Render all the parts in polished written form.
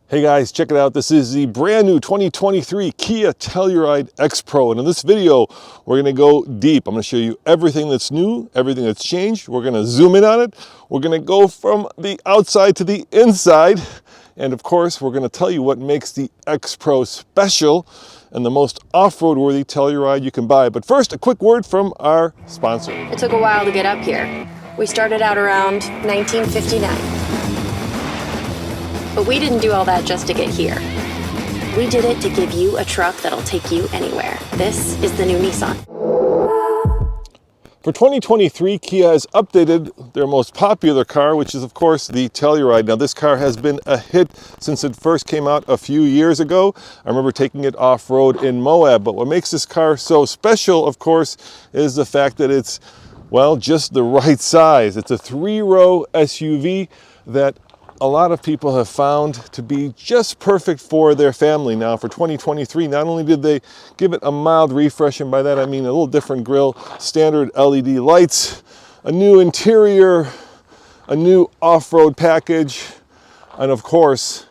Hey guys, check it out. This is the brand new 2023 Kia Telluride X-Pro. And in this video, we're gonna go deep. I'm gonna show you everything that's new, everything that's changed. We're gonna zoom in on it. We're gonna go from the outside to the inside. And of course, we're gonna tell you what makes the X-Pro special and the most off-road worthy Telluride you can buy. But first, a quick word from our sponsor. It took a while to get up here. We started out around 1959. But we didn't do all that just to get here. We did it to give you a truck that'll take you anywhere. This is the new Nissan. For 2023, Kia has updated their most popular car, which is of course the Telluride. Now this car has been a hit since it first came out a few years ago. I remember taking it off-road in Moab, but what makes this car so special, of course, is the fact that it's, well, just the right size. It's a 3-row SUV that a lot of people have found to be just perfect for their family. Now for 2023, not only did they give it a mild refresh, and by that I mean a little different grille, standard LED lights, a new interior, a new off-road package, and of course,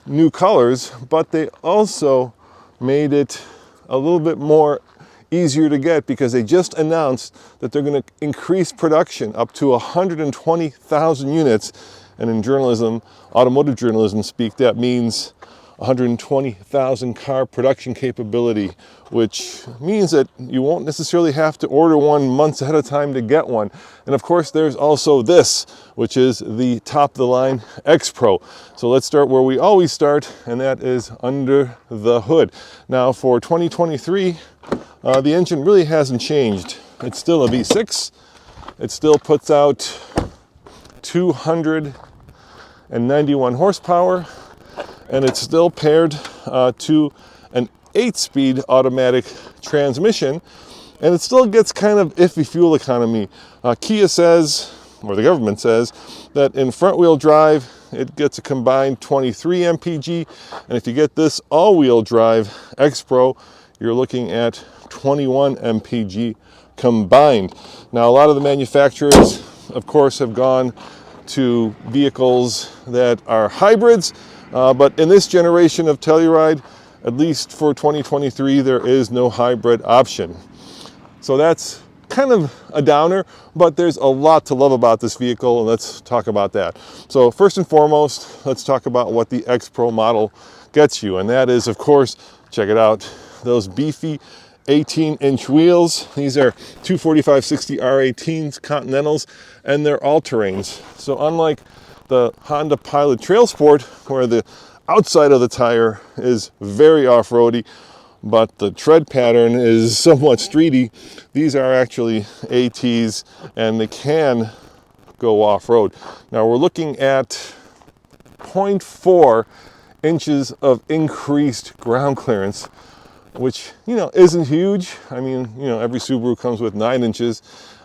new colors, but they also made it a little bit more easier to get because they just announced that they're going to increase production up to 120,000 units. And in journalism, automotive journalism speak, that means 120,000 car production capability, which means that you won't necessarily have to order one months ahead of time to get one. And of course, there's also this, which is the top-of-the-line X-Pro. So let's start where we always start, and that is under the hood. Now for 2023, the engine really hasn't changed. It's still a V6. It still puts out 291 horsepower, and it's still paired to an 8-speed automatic transmission, and it still gets kind of iffy fuel economy. Kia says, or the government says, that in front-wheel drive it gets a combined 23 mpg, and if you get this all-wheel drive X-Pro, you're looking at 21 mpg combined. Now a lot of the manufacturers, of course, have gone to vehicles that are hybrids, but in this generation of Telluride, at least for 2023, there is no hybrid option. So that's kind of a downer, but there's a lot to love about this vehicle, and let's talk about that. So first and foremost, let's talk about what the X-Pro model gets you, and that is, of course, check it out, those beefy 18-inch wheels. These are 245/60 R18s Continentals, and they're all-terrains. So unlike the Honda Pilot Trail Sport, where the outside of the tire is very off-roady, but the tread pattern is somewhat streety, these are actually ATs, and they can go off-road. Now we're looking at 0.4 inches of increased ground clearance, which, you know, isn't huge. I mean, you know, every Subaru comes with 9 inches.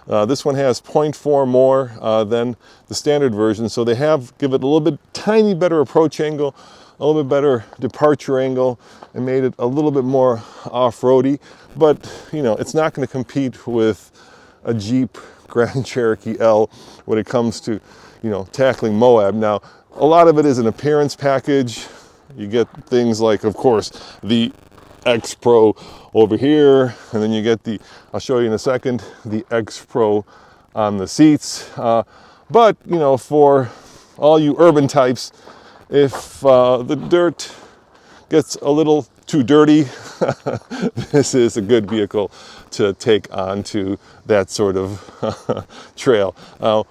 This one has 0.4 more than the standard version, so they give it a little bit tiny better approach angle, a little bit better departure angle, and made it a little bit more off-roady. But, you know, it's not going to compete with a Jeep Grand Cherokee L when it comes to, you know, tackling Moab. Now, a lot of it is an appearance package. You get things like, of course, the X-Pro over here, and then you get the, I'll show you in a second, the X-Pro on the seats. But, you know, for all you urban types, if the dirt gets a little too dirty, this is a good vehicle to take onto that sort of trail.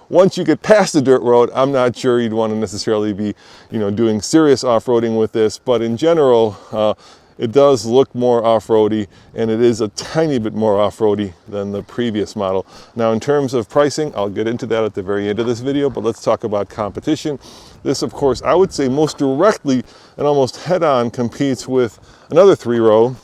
Once you get past the dirt road, I'm not sure you'd want to necessarily be, you know, doing serious off-roading with this, but in general, it does look more off-roady, and it is a tiny bit more off-roady than the previous model. Now, in terms of pricing, I'll get into that at the very end of this video, but let's talk about competition. This, of course, I would say most directly and almost head-on competes with another potential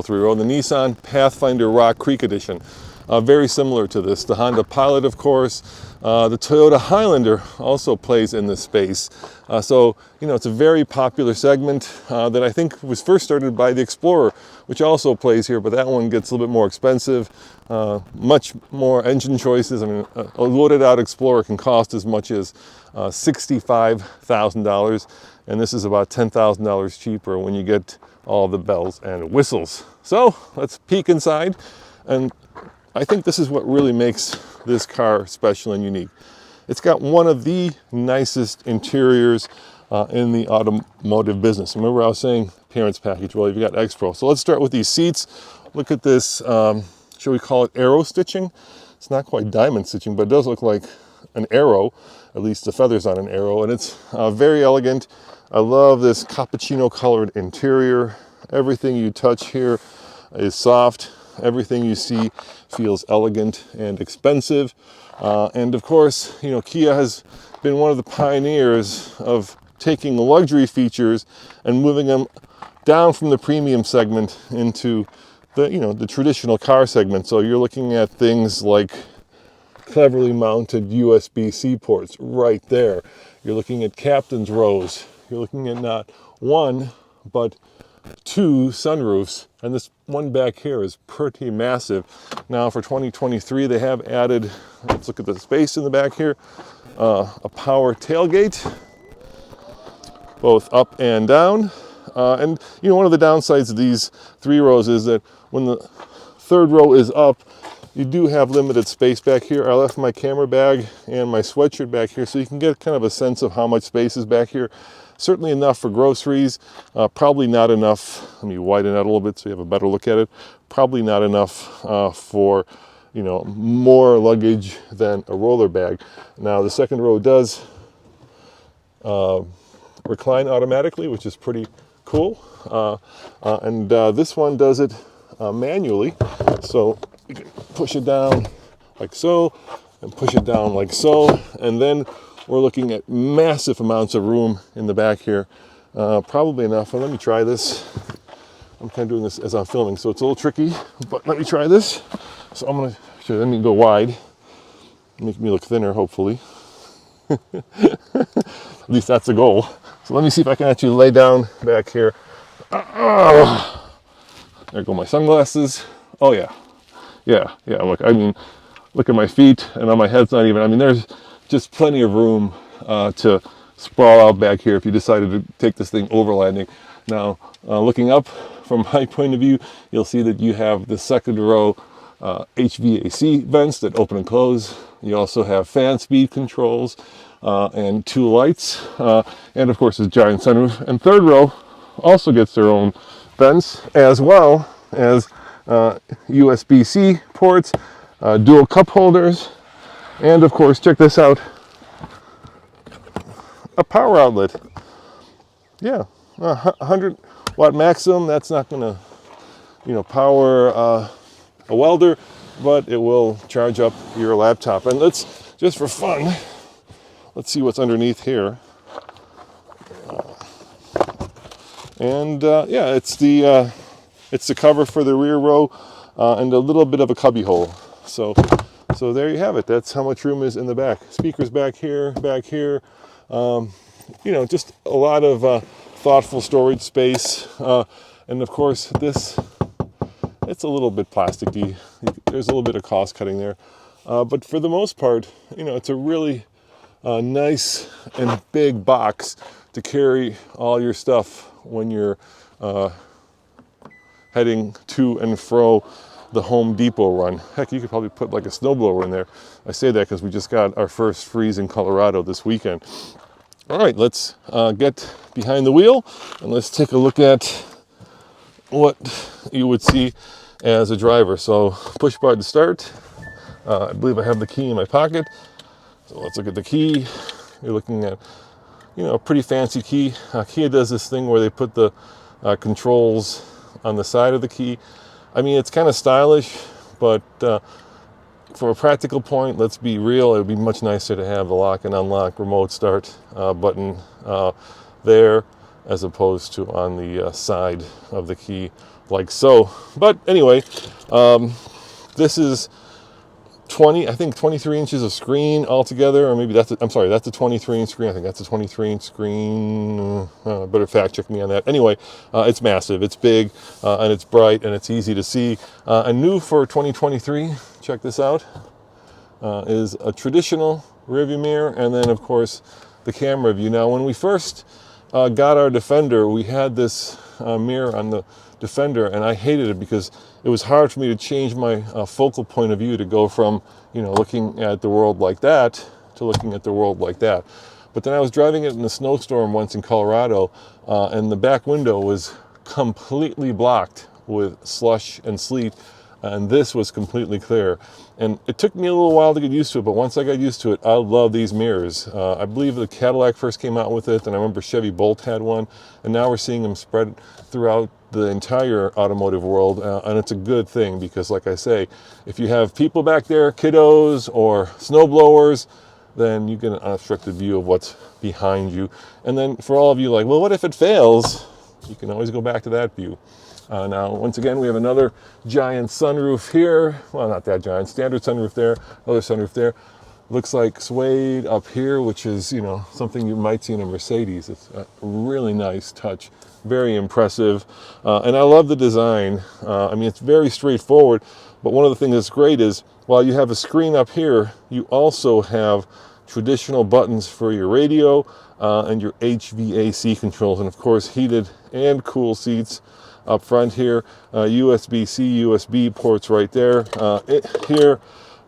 3-row, the Nissan Pathfinder Rock Creek Edition. very similar to this. The Honda Pilot, of course, the Toyota Highlander also plays in this space. So, it's a very popular segment that I think was first started by the Explorer, which also plays here, but that one gets a little bit more expensive, much more engine choices. I mean, a loaded out Explorer can cost as much as $65,000, and this is about $10,000 cheaper when you get all the bells and whistles. So let's peek inside, and I think this is what really makes this car special and unique. It's got one of the nicest interiors in the automotive business. Remember I was saying appearance package, well, you've got X-Pro. So let's start with these seats. Look at this, shall we call it arrow stitching? It's not quite diamond stitching, but it does look like an arrow, at least the feathers on an arrow, and it's very elegant. I love this cappuccino colored interior. Everything you touch here is soft. Everything you see feels elegant and expensive. And of course, Kia has been one of the pioneers of taking the luxury features and moving them down from the premium segment into the traditional car segment. So you're looking at things like cleverly mounted USB-C ports right there. You're looking at captain's rows. You're looking at not one, but two sunroofs, and this one back here is pretty massive. Now for 2023, they have added, let's look at the space in the back here, a power tailgate, both up and down. And one of the downsides of these 3 rows is that when the 3rd row is up, you do have limited space back here. I left my camera bag and my sweatshirt back here, so you can get kind of a sense of how much space is back here. Certainly enough for groceries, probably not enough. Let me widen out a little bit so you have a better look at it. Probably not enough for, more luggage than a roller bag. Now the 2nd row does recline automatically, which is pretty cool. And this one does it manually. So you can push it down like so, and push it down like so, and then we're looking at massive amounts of room in the back here. Probably enough. And let me try this. I'm kind of doing this as I'm filming, so it's a little tricky, but let me try this. So let me go wide. Make me look thinner, hopefully. At least that's the goal. So let me see if I can actually lay down back here. There go my sunglasses. Oh yeah. Yeah. Look at my feet, and on my head's not even. There's just plenty of room to sprawl out back here if you decided to take this thing overlanding. Now, looking up from my point of view, you'll see that you have the 2nd row HVAC vents that open and close. You also have fan speed controls and 2 lights, and of course a giant sunroof. And 3rd row also gets their own vents, as well as USB-C ports, dual cup holders, and of course, check this out, a power outlet. Yeah, 100 watt maximum. That's not going to, power a welder, but it will charge up your laptop. And just for fun, let's see what's underneath here. Yeah, it's the cover for the rear row and a little bit of a cubby hole. So there you have it. That's how much room is in the back. Speakers back here. Just a lot of thoughtful storage space. And of course, it's a little bit plasticky. There's a little bit of cost cutting there. But for the most part, it's a really nice and big box to carry all your stuff when you're heading to and fro the Home Depot run. Heck, you could probably put like a snowblower in there. I say that because we just got our first freeze in Colorado this weekend. All right, let's get behind the wheel and let's take a look at what you would see as a driver. So push bar to start. I believe I have the key in my pocket. So let's look at the key. You're looking at, a pretty fancy key. Kia does this thing where they put the controls on the side of the key. It's kind of stylish, but from a practical point, let's be real, it would be much nicer to have the lock and unlock remote start button there, as opposed to on the side of the key like so. But anyway, this is I think 23 inches of screen altogether, or maybe that's a 23-inch screen. I think that's a 23-inch screen. Better fact check me on that. Anyway, it's massive, it's big, and it's bright, and it's easy to see. And new for 2023, check this out, is a traditional rearview mirror, and then of course the camera view. Now, when we first got our Defender, we had this mirror on the Defender, and I hated it because it was hard for me to change my focal point of view to go from, looking at the world like that to looking at the world like that. But then I was driving it in a snowstorm once in Colorado, and the back window was completely blocked with slush and sleet, and this was completely clear. And it took me a little while to get used to it, but once I got used to it, I love these mirrors. I believe the Cadillac first came out with it, and I remember Chevy Bolt had one, and now we're seeing them spread throughout the entire automotive world, and it's a good thing because, like I say, if you have people back there, kiddos or snowblowers, then you get an unobstructed view of what's behind you. And then for all of you like, well, what if it fails? You can always go back to that view. Now, once again, we have another giant sunroof here. Well, not that giant, standard sunroof there, another sunroof there. Looks like suede up here, which is, something you might see in a Mercedes. It's a really nice touch, very impressive. And I love the design. It's very straightforward, but one of the things that's great is while you have a screen up here, you also have traditional buttons for your radio and your HVAC controls, and of course, heated and cool seats up front here, USB-C, USB ports right there. Here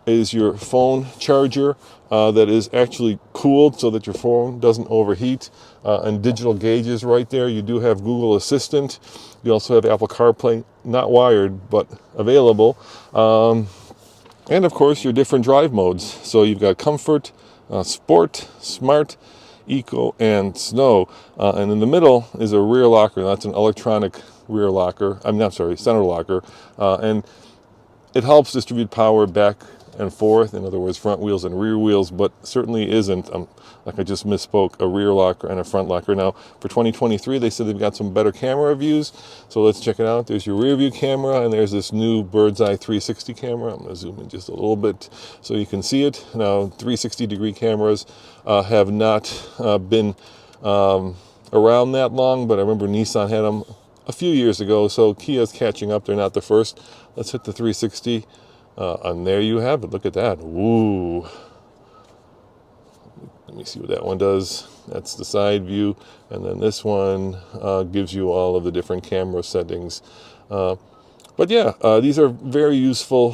is your phone charger that is actually cooled so that your phone doesn't overheat, and digital gauges right there. You do have Google Assistant. You also have Apple CarPlay, not wired, but available. And of course, your different drive modes. So you've got Comfort, Sport, Smart, Eco, and Snow. And in the middle is a rear locker. That's an electronic rear locker. Center locker. And it helps distribute power back and forth, in other words, front wheels and rear wheels, but certainly isn't, like I just misspoke, a rear locker and a front locker. Now, for 2023, they said they've got some better camera views, so let's check it out. There's your rear view camera, and there's this new bird's eye 360 camera. I'm going to zoom in just a little bit so you can see it. Now, 360-degree cameras have not been around that long, but I remember Nissan had them a few years ago, so Kia's catching up. They're not the first. Let's hit the 360. And there you have it. Look at that. Ooh. Let me see what that one does. That's the side view. And then this one gives you all of the different camera settings. But yeah, these are very useful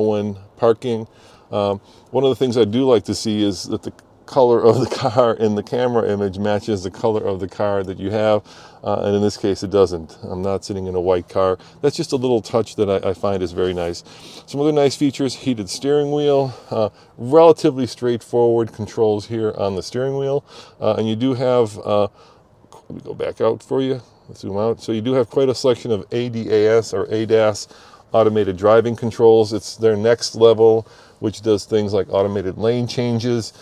when parking. One of the things I do like to see is that the color of the car in the camera image matches the color of the car that you have, and in this case it doesn't. I'm not sitting in a white car. That's just a little touch that I find is very nice. Some other nice features: heated steering wheel, relatively straightforward controls here on the steering wheel, and you do have, let me go back out for you, let's zoom out. So you do have quite a selection of ADAS or ADAS automated driving controls. It's their next level, which does things like automated lane changes.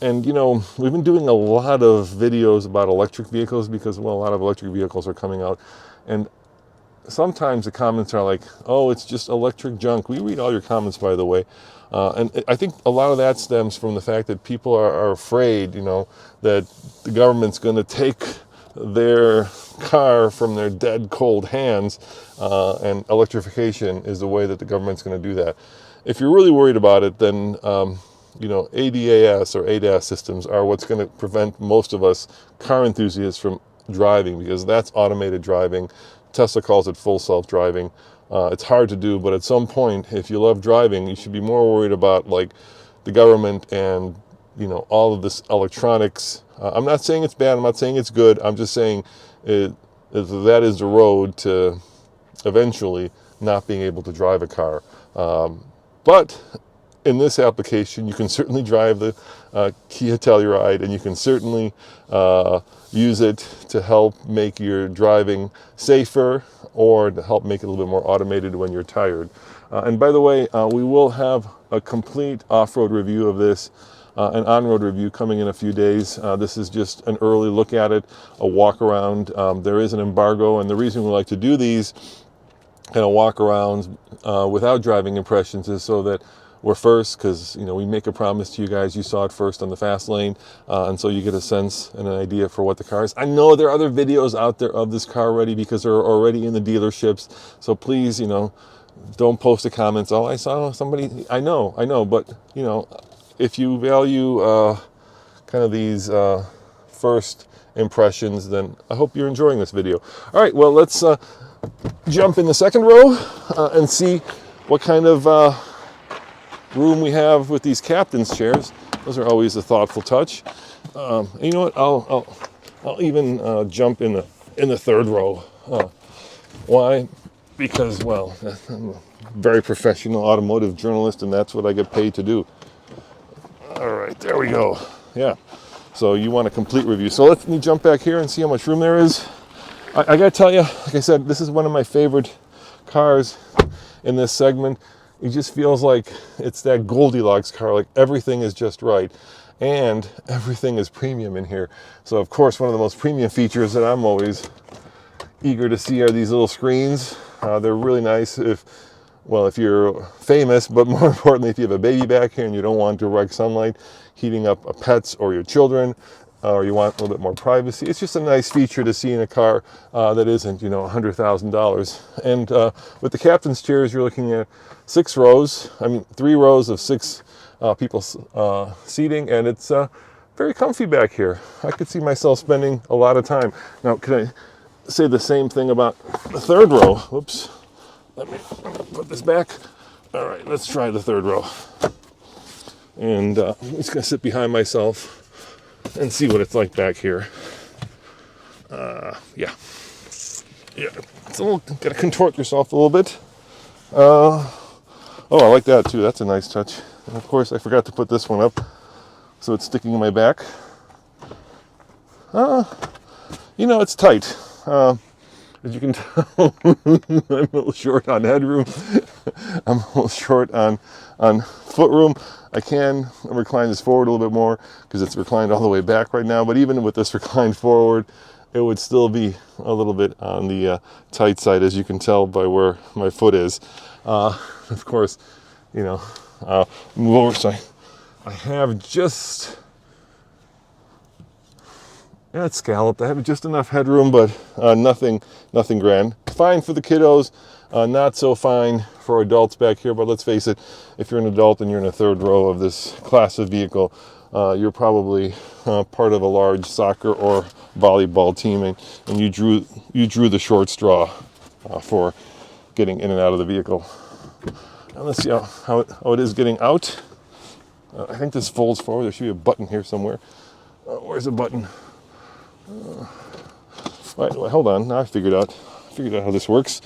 And we've been doing a lot of videos about electric vehicles because, well, a lot of electric vehicles are coming out. And sometimes the comments are like, oh, it's just electric junk. We read all your comments, by the way. And I think a lot of that stems from the fact that people are afraid, that the government's going to take their car from their dead cold hands, and electrification is the way that the government's going to do that. If you're really worried about it, then ADAS or ADAS systems are what's going to prevent most of us car enthusiasts from driving, because that's automated driving. Tesla calls it full self-driving. It's hard to do, but at some point, if you love driving, you should be more worried about like the government and all of this electronics. I'm not saying it's bad. I'm not saying it's good. I'm just saying that is the road to eventually not being able to drive a car. But in this application, you can certainly drive the Kia Telluride, and you can certainly use it to help make your driving safer or to help make it a little bit more automated when you're tired. And by the way, we will have a complete off-road review of this, an on-road review coming in a few days. This is just an early look at it, a walk around. There is an embargo, and the reason we like to do these kind of walk arounds without driving impressions is so that we're first because, we make a promise to you guys. You saw it first on the fast lane, and so you get a sense and an idea for what the car is. I know there are other videos out there of this car already because they're already in the dealerships. So please, don't post the comments. Oh, I saw somebody. I know, but if you value kind of these first impressions, then I hope you're enjoying this video. All right, well, let's jump in the second row and see what kind of room we have with these captain's chairs. Those are always a thoughtful touch. And you know what? I'll even jump in the third row. Why? Because, well, I'm a very professional automotive journalist, and that's what I get paid to do. All right, there we go. Yeah. So you want a complete review. So let me jump back here and see how much room there is. I gotta tell you, like I said, this is one of my favorite cars in this segment. It just feels like it's that Goldilocks car, like everything is just right. And everything is premium in here. So of course, one of the most premium features that I'm always eager to see are these little screens. They're really nice if you're famous, but more importantly, if you have a baby back here and you don't want direct sunlight heating up pets or your children, or you want a little bit more privacy. It's just a nice feature to see in a car that isn't, $100,000. And with the captain's chairs, you're looking at 3 rows of 6 people seating, and it's very comfy back here. I could see myself spending a lot of time. Now, can I say the same thing about the third row? Whoops. Let me put this back. All right, let's try the third row. And I'm just going to sit behind myself and see what it's like back here. Yeah. It's a little, got to contort yourself a little bit. I like that too. That's a nice touch. And of course, I forgot to put this one up, so it's sticking in my back. It's tight. As you can tell, I'm a little short on headroom. I'm a little short on footroom. I can recline this forward a little bit more because it's reclined all the way back right now. But even with this reclined forward, it would still be a little bit on the tight side, as you can tell by where my foot is. Of course, move over. So I have just... Yeah, it's scalloped. I have just enough headroom, but nothing grand. Fine for the kiddos, not so fine for adults back here. But let's face it, if you're an adult and you're in a third row of this class of vehicle, you're probably part of a large soccer or volleyball team, and you drew the short straw for getting in and out of the vehicle. Now let's see how it is getting out. I think this folds forward. There should be a button here somewhere. Where's the button? Right, well, hold on. Now I figured out how this works.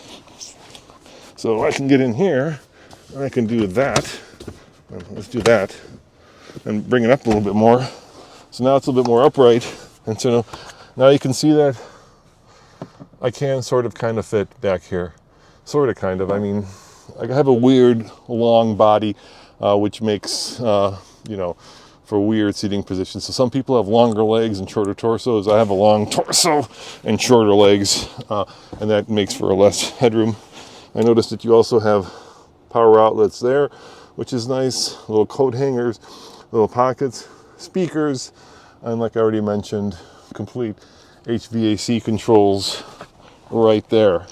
So I can get in here, and I can do that. Let's do that, and bring it up a little bit more. So now it's a little bit more upright, and so now you can see that I can sort of kind of fit back here. Sort of, kind of. I mean, I have a weird long body, which makes for weird seating positions. So some people have longer legs and shorter torsos. I have a long torso and shorter legs, and that makes for a less headroom. I noticed that you also have power outlets there, which is nice. Little coat hangers, little pockets, speakers, and like I already mentioned, complete HVAC controls right there.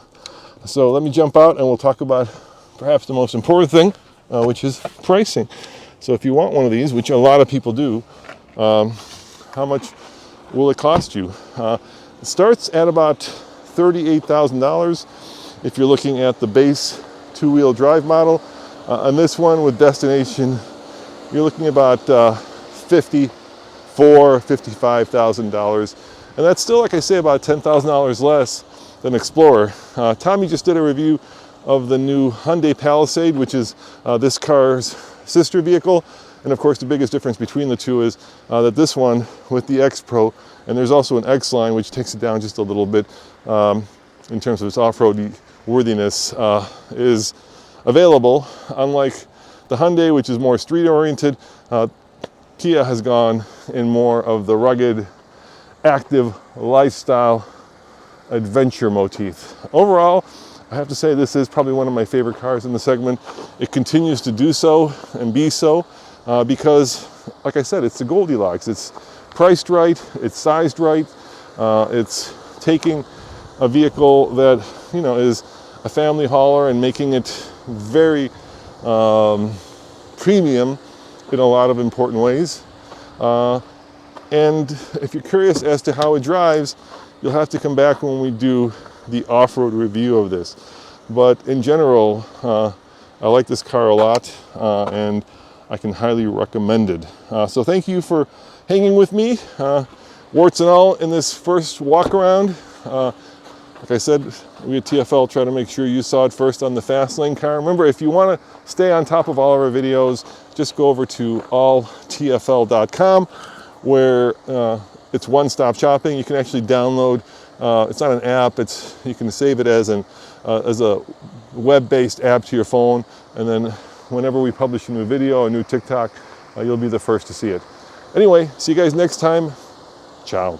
So let me jump out and we'll talk about perhaps the most important thing, which is pricing. So if you want one of these, which a lot of people do, how much will it cost you? It starts at about $38,000 if you're looking at the base 2-wheel drive model. On this one with destination, you're looking about $55,000. And that's still, like I say, about $10,000 less than Explorer. Tommy just did a review of the new Hyundai Palisade, which is this car's sister vehicle. And of course, the biggest difference between the two is that this one with the X-Pro, and there's also an X-Line, which takes it down just a little bit in terms of its off-road worthiness, is available. Unlike the Hyundai, which is more street-oriented, Kia has gone in more of the rugged, active lifestyle adventure motif. Overall, I have to say this is probably one of my favorite cars in the segment. It continues to do so and be so because, like I said, it's the Goldilocks. It's priced right, it's sized right, it's taking a vehicle that, you know, is a family hauler and making it very premium in a lot of important ways. And if you're curious as to how it drives, you'll have to come back when we do the off-road review of this. But in general, I like this car a lot, and I can highly recommend it. So thank you for hanging with me, warts and all, in this first walk around. Like I said, we at TFL try to make sure you saw it first on the fast lane car. Remember, if you want to stay on top of all of our videos, just go over to alltfl.com, where it's one-stop shopping. You can actually download. It's not an app. You can save it as a web-based app to your phone, and then whenever we publish a new video, a new TikTok, you'll be the first to see it. Anyway, see you guys next time. Ciao.